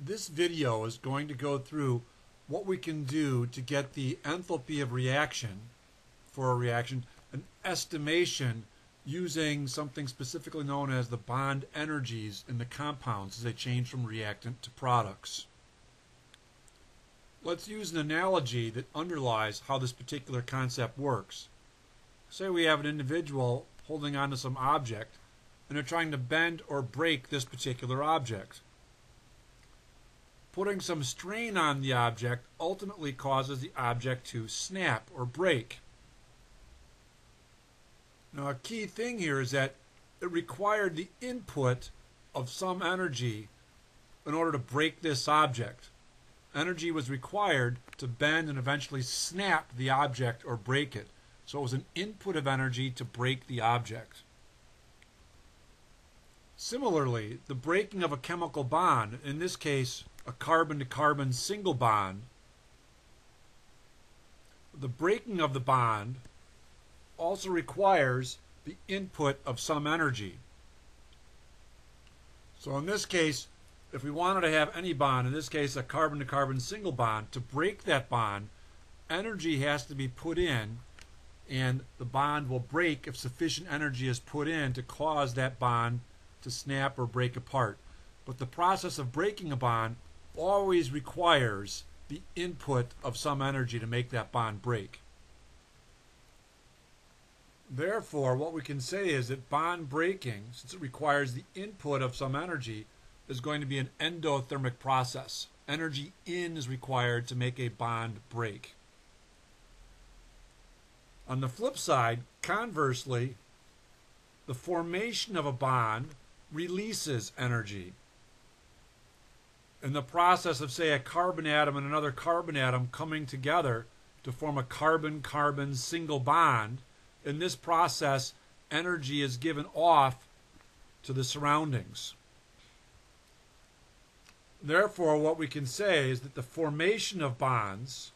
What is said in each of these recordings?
This video is going to go through what we can do to get the enthalpy of reaction for a reaction, an estimation using something specifically known as the bond energies in the compounds as they change from reactant to products. Let's use an analogy that underlies how this particular concept works. Say we have an individual holding on to some object and they're trying to bend or break this particular object. Putting some strain on the object ultimately causes the object to snap or break. Now, a key thing here is that it required the input of some energy in order to break this object. Energy was required to bend and eventually snap the object or break it. So it was an input of energy to break the object. Similarly, the breaking of a chemical bond, in this case a carbon-to-carbon single bond, the breaking of the bond also requires the input of some energy. So in this case, if we wanted to have any bond, in this case a carbon-to-carbon single bond, to break that bond, energy has to be put in, and the bond will break if sufficient energy is put in to cause that bond to snap or break apart. But the process of breaking a bond always requires the input of some energy to make that bond break. Therefore, what we can say is that bond breaking, since it requires the input of some energy, is going to be an endothermic process. Energy in is required to make a bond break. On the flip side, conversely, the formation of a bond releases energy. In the process of, say, a carbon atom and another carbon atom coming together to form a carbon-carbon single bond, in this process, energy is given off to the surroundings. Therefore, what we can say is that the formation of bonds,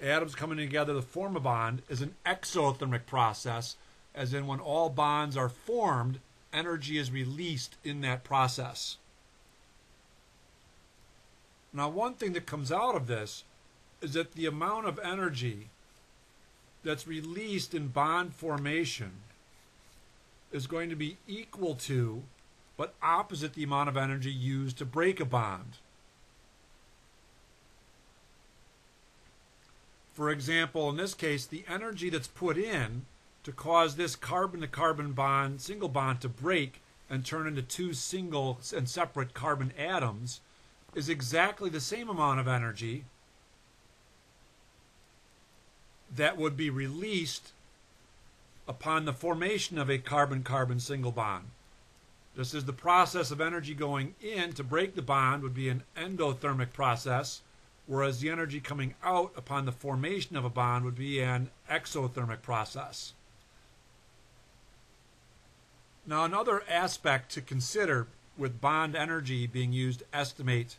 atoms coming together to form a bond, is an exothermic process, as in when all bonds are formed, energy is released in that process. Now, one thing that comes out of this is that the amount of energy that's released in bond formation is going to be equal to, but opposite the amount of energy used to break a bond. For example, in this case, the energy that's put in to cause this carbon-to-carbon bond, single bond, to break and turn into two single and separate carbon atoms is exactly the same amount of energy that would be released upon the formation of a carbon-carbon single bond. Just as the process of energy going in to break the bond would be an endothermic process, whereas the energy coming out upon the formation of a bond would be an exothermic process. Now, another aspect to consider with bond energy being used to estimate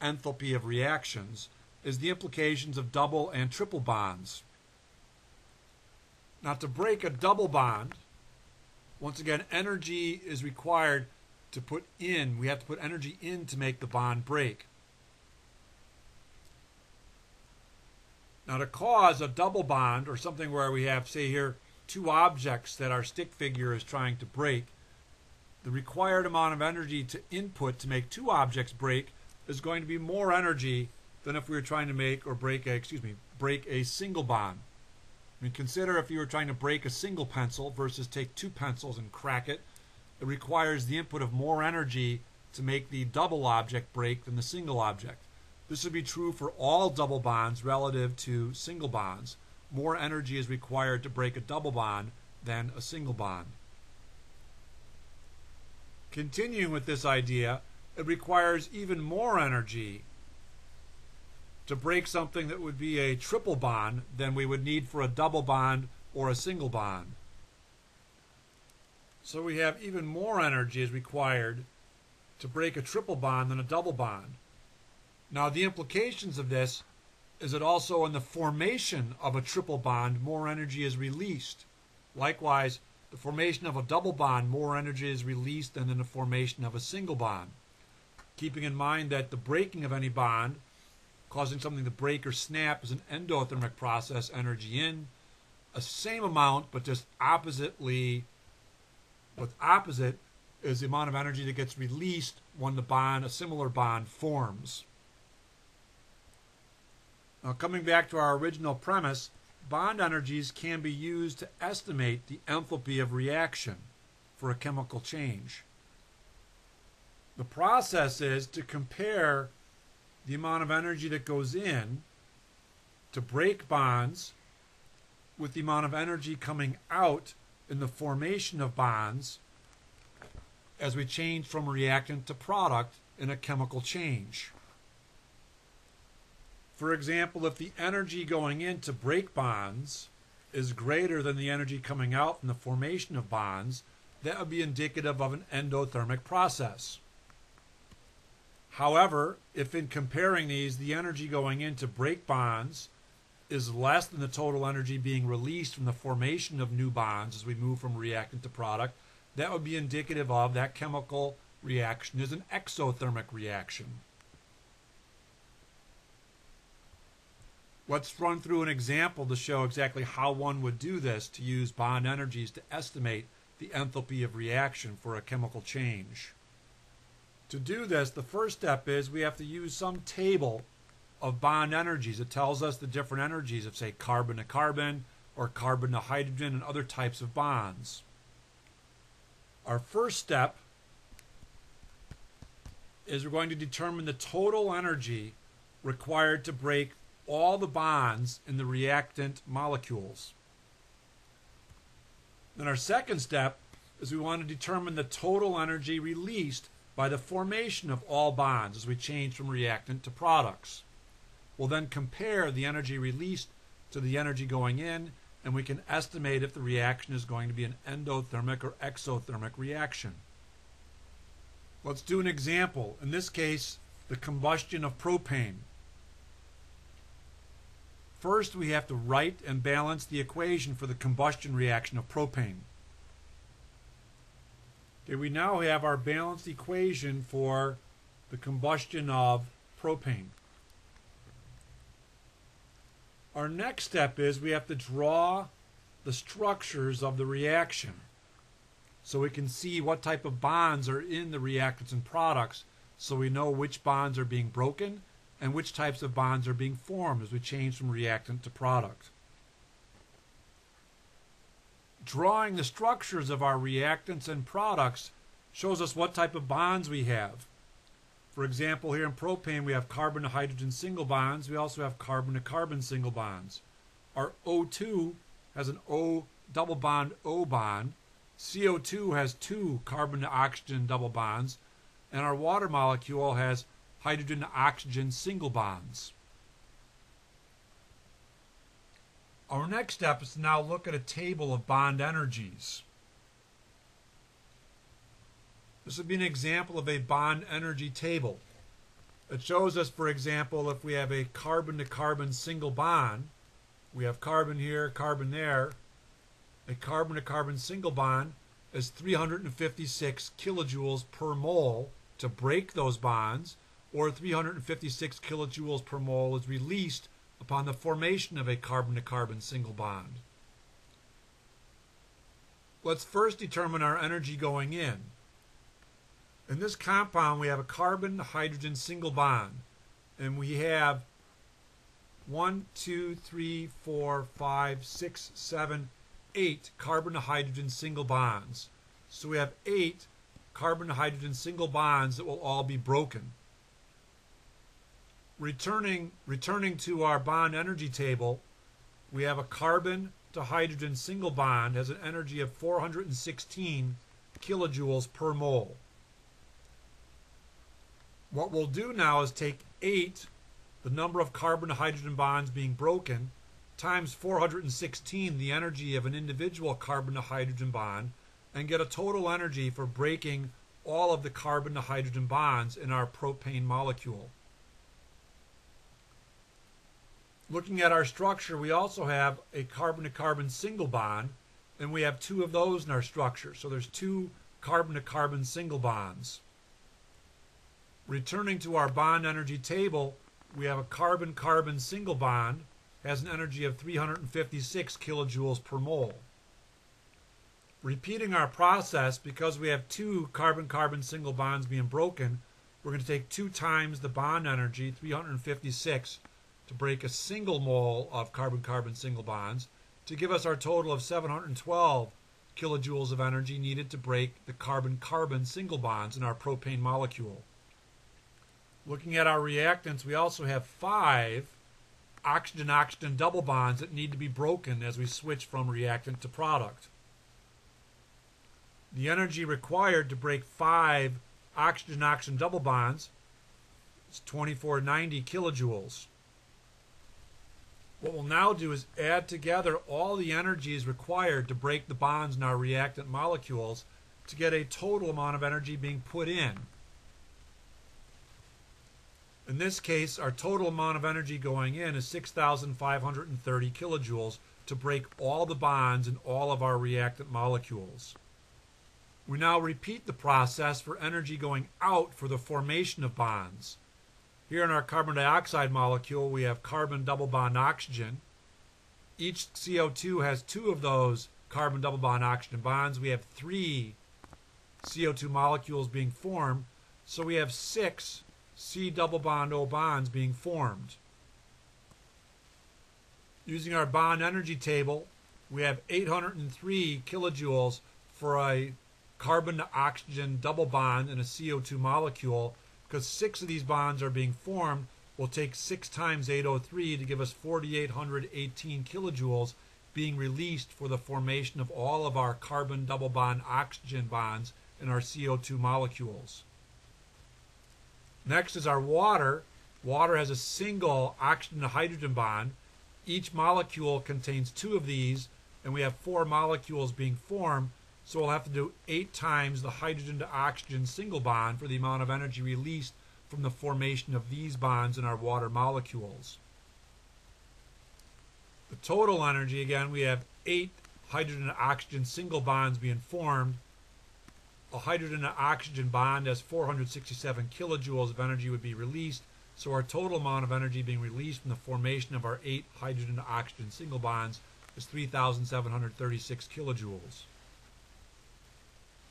enthalpy of reactions is the implications of double and triple bonds. Now, to break a double bond, once again, energy is required to put in. We have to put energy in to make the bond break. Now, to cause a double bond, or something where we have, say here, two objects that our stick figure is trying to break, the required amount of energy to input to make two objects break is going to be more energy than if we were trying to make or break a single bond. I mean, consider if you were trying to break a single pencil versus take two pencils and crack it. It requires the input of more energy to make the double object break than the single object. This would be true for all double bonds relative to single bonds. More energy is required to break a double bond than a single bond. Continuing with this idea, it requires even more energy to break something that would be a triple bond than we would need for a double bond or a single bond. So we have even more energy is required to break a triple bond than a double bond. Now, the implications of this is that also in the formation of a triple bond, more energy is released. Likewise, the formation of a double bond, more energy is released than in the formation of a single bond. keeping in mind that the breaking of any bond, causing something to break or snap, is an endothermic process, energy in. A same amount, but just opposite is the amount of energy that gets released when a similar bond forms. Now, coming back to our original premise, bond energies can be used to estimate the enthalpy of reaction for a chemical change. The process is to compare the amount of energy that goes in to break bonds with the amount of energy coming out in the formation of bonds as we change from reactant to product in a chemical change. For example, if the energy going in to break bonds is greater than the energy coming out in the formation of bonds, that would be indicative of an endothermic process. However, if in comparing these, the energy going in to break bonds is less than the total energy being released from the formation of new bonds as we move from reactant to product, that would be indicative of that chemical reaction is an exothermic reaction. Let's run through an example to show exactly how one would do this to use bond energies to estimate the enthalpy of reaction for a chemical change. To do this, the first step is we have to use some table of bond energies. It tells us the different energies of, say, carbon to carbon or carbon to hydrogen and other types of bonds. Our first step is we're going to determine the total energy required to break all the bonds in the reactant molecules. Then our second step is we want to determine the total energy released by the formation of all bonds as we change from reactant to products. We'll then compare the energy released to the energy going in, and we can estimate if the reaction is going to be an endothermic or exothermic reaction. Let's do an example. In this case, the combustion of propane. First, we have to write and balance the equation for the combustion reaction of propane. Okay, we now have our balanced equation for the combustion of propane. Our next step is we have to draw the structures of the reaction so we can see what type of bonds are in the reactants and products, so we know which bonds are being broken and which types of bonds are being formed as we change from reactant to product. Drawing the structures of our reactants and products shows us what type of bonds we have. For example, here in propane we have carbon to hydrogen single bonds. We also have carbon to carbon single bonds. Our O2 has an O double bond O bond. CO2 has two carbon to oxygen double bonds. And our water molecule has hydrogen to oxygen single bonds. Our next step is to now look at a table of bond energies. This would be an example of a bond energy table. It shows us, for example, if we have a carbon to carbon single bond, we have carbon here, carbon there, a carbon to carbon single bond is 356 kilojoules per mole to break those bonds, or 356 kilojoules per mole is released upon the formation of a carbon to carbon single bond. Let's first determine our energy going in. In this compound, we have a carbon to hydrogen single bond, and we have 1, 2, 3, 4, 5, 6, 7, 8 carbon to hydrogen single bonds. So we have 8 carbon to hydrogen single bonds that will all be broken. Returning to our bond energy table, we have a carbon to hydrogen single bond has an energy of 416 kilojoules per mole. What we'll do now is take 8, the number of carbon to hydrogen bonds being broken, times 416, the energy of an individual carbon to hydrogen bond, and get a total energy for breaking all of the carbon to hydrogen bonds in our propane molecule. Looking at our structure, we also have a carbon to carbon single bond, and we have 2 of those in our structure. So there's 2 carbon to carbon single bonds. Returning to our bond energy table, we have a carbon-carbon single bond, has an energy of 356 kilojoules per mole. Repeating our process, because we have two carbon-carbon single bonds being broken, we're going to take 2 times the bond energy, 356, to break a single mole of carbon-carbon single bonds, to give us our total of 712 kilojoules of energy needed to break the carbon-carbon single bonds in our propane molecule. Looking at our reactants, we also have 5 oxygen-oxygen double bonds that need to be broken as we switch from reactant to product. The energy required to break 5 oxygen-oxygen double bonds is 2490 kilojoules. What we'll now do is add together all the energies required to break the bonds in our reactant molecules to get a total amount of energy being put in. In this case, our total amount of energy going in is 6,530 kilojoules to break all the bonds in all of our reactant molecules. We now repeat the process for energy going out for the formation of bonds. Here in our carbon dioxide molecule, we have carbon double bond oxygen. Each CO2 has 2 of those carbon double bond oxygen bonds. We have 3 CO2 molecules being formed, so we have 6 C double bond O bonds being formed. Using our bond energy table, we have 803 kilojoules for a carbon to oxygen double bond in a CO2 molecule. Because 6 of these bonds are being formed, we'll take 6 times 803 to give us 4,818 kilojoules being released for the formation of all of our carbon double bond oxygen bonds in our CO2 molecules. Next is our water. Water has a single oxygen to hydrogen bond. Each molecule contains 2 of these, and we have 4 molecules being formed, so we'll have to do 8 times the hydrogen to oxygen single bond for the amount of energy released from the formation of these bonds in our water molecules. The total energy, again, we have 8 hydrogen to oxygen single bonds being formed. A hydrogen to oxygen bond has 467 kilojoules of energy would be released, so our total amount of energy being released from the formation of our 8 hydrogen to oxygen single bonds is 3,736 kilojoules.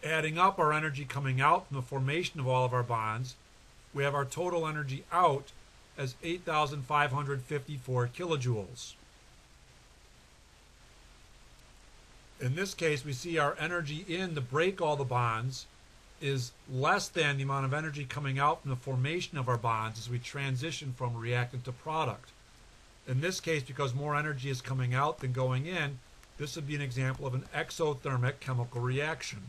Adding up our energy coming out from the formation of all of our bonds, we have our total energy out as 8,554 kilojoules. In this case, we see our energy in to break all the bonds is less than the amount of energy coming out from the formation of our bonds as we transition from reactant to product. In this case, because more energy is coming out than going in, this would be an example of an exothermic chemical reaction.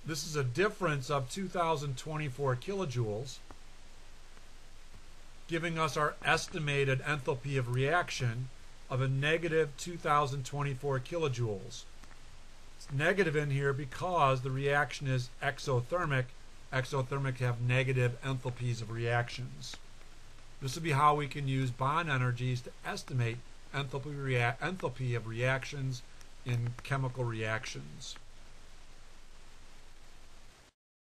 This is a difference of 2,024 kilojoules, giving us our estimated enthalpy of reaction of a negative 2,024 kilojoules. It's negative in here because the reaction is exothermic. Exothermic have negative enthalpies of reactions. This would be how we can use bond energies to estimate enthalpy of reactions in chemical reactions.